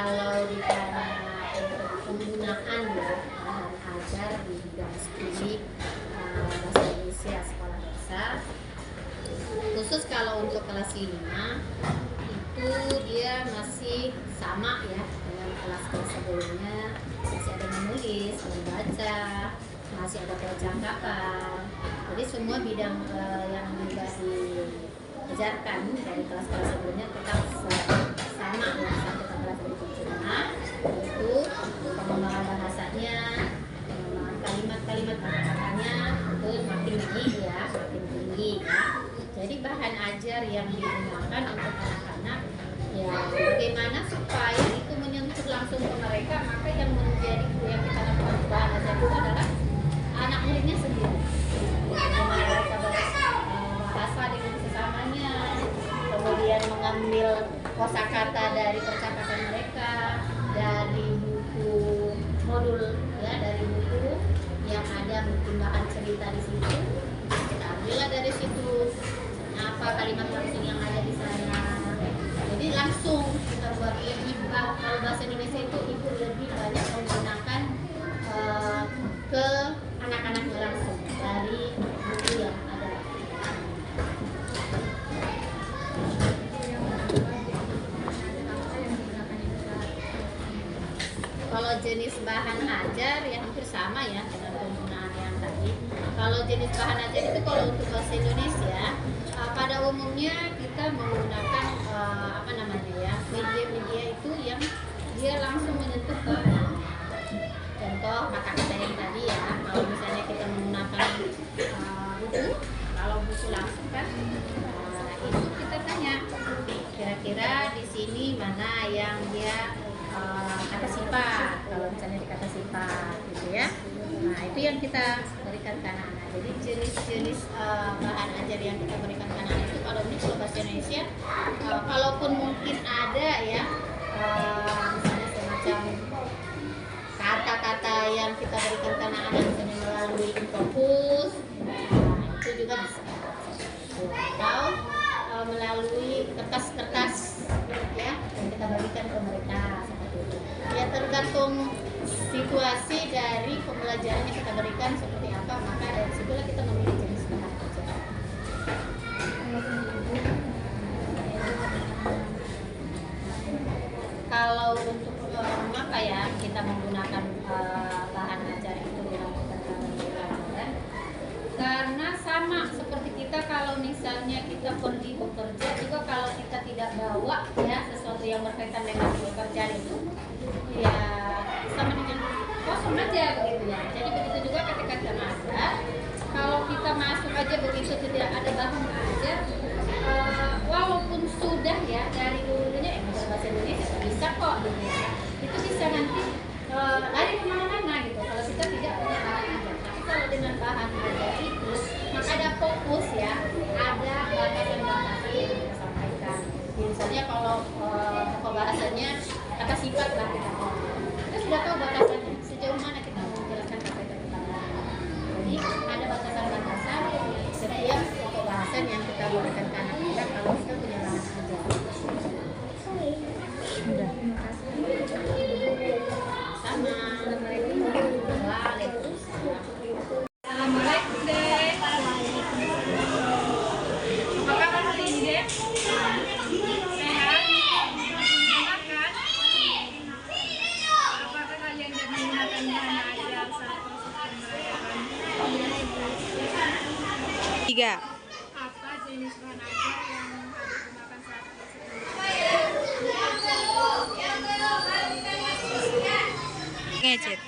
kalau ditanya untuk penggunaan ya bahan ajar di bidang studi bahasa Indonesia sekolah dasar, khusus kalau untuk kelas 5 itu dia masih sama ya dengan kelas-kelas sebelumnya, masih ada menulis, membaca, masih ada percakapan. Jadi semua bidang yang juga diajarkan dari kelas-kelas sebelumnya tetap sama ya sampai ke kelas berikutnya, yaitu pengembangan bahasanya, pengembangan kalimat-kalimat kata-katanya itu makin tinggi ya, makin tinggi ya. Jadi bahan ajar yang digunakan untuk anak-anak ya bagaimana supaya itu menyentuh langsung ke mereka, maka yang menjadi yang kita lakukan bahan ajar itu adalah anak muridnya sendiri. Bagaimana mereka berbahasa dengan sesamanya, kemudian mengambil kosakata dari percakapan mereka, dari buku modul ya, dari buku yang ada mungkin bahan cerita di situ, kita ambillah dari situ apa kalimat langsung yang ada di sana. Jadi langsung kita buat lebih, kalau bahasa Indonesia itu ibu lebih banyak menggunakan ke anak-anaknya langsung dari buku yang ada. Kalau jenis bahan ajar ya hampir sama ya dengan penggunaan yang tadi. Kalau jenis bahan ajar itu kalau untuk bahasa Indonesia pada umumnya kita menggunakan media-media itu yang dia langsung menyentuh ke contoh kata-kata yang tadi ya. Kalau misalnya kita menggunakan buku, kalau buku langsung kan itu kita tanya kira-kira di sini mana yang dia kata sifat, kalau misalnya di kata sifat gitu ya. Nah itu yang kita berikan ke anak-anak. Jadi jenis-jenis bahan ajar yang kita berikan ke anak-anak itu kalau ini kalau bahasa Indonesia kalaupun mungkin ada ya misalnya semacam kata-kata yang kita berikan ke anak-anak misalnya melalui infokus, itu juga bisa. Atau melalui kertas-kertas ya yang kita bagikan ke mereka seperti itu. Ya tergantung situasi dari pembelajaran yang kita berikan seperti apa, maka dari situlah kita memilih jenis bahan ajar. Kalau untuk mengapa ya kita menggunakan bahan ajar itu dalam pembelajaran? Karena sama seperti kita kalau misalnya kita pergi bekerja juga, kalau kita tidak bawa ya sesuatu yang berkaitan dengan pekerjaan itu ya sama dengan kosong aja begitu ya. Jadi begitu juga ketika kita masak, kalau kita masuk aja begitu tidak ada bahan ajar, walaupun sudah ya dari dulunya bahasa Indonesia bisa kok gitu ya, itu bisa nanti lari kemana-mana gitu kalau kita tidak punya bahan ajar. Tapi kalau dengan bahan ajar itu maka ada fokus ya, ada batasan-batasan yang kita sampaikan. Misalnya kalau pokok bahasanya kata sifat lah kita sudah tahu batasannya sejauh mana kita mau menjelaskan kata itu kepada. Jadi ada batasan-batasan setiap pokok bahasan yang kita berikan ke anak-anak kalau kita punya bahan ajar. Sudah. Sama. Assalamualaikum Dek. Apa kabar hari ini Dek? Sehat? Makan? Apakah kalian Dek menggunakan bahan ajar saat proses pembelajaran? 3. Apa jenis bahan ajar yang digunakan saat proses pembelajaran? Ngecet.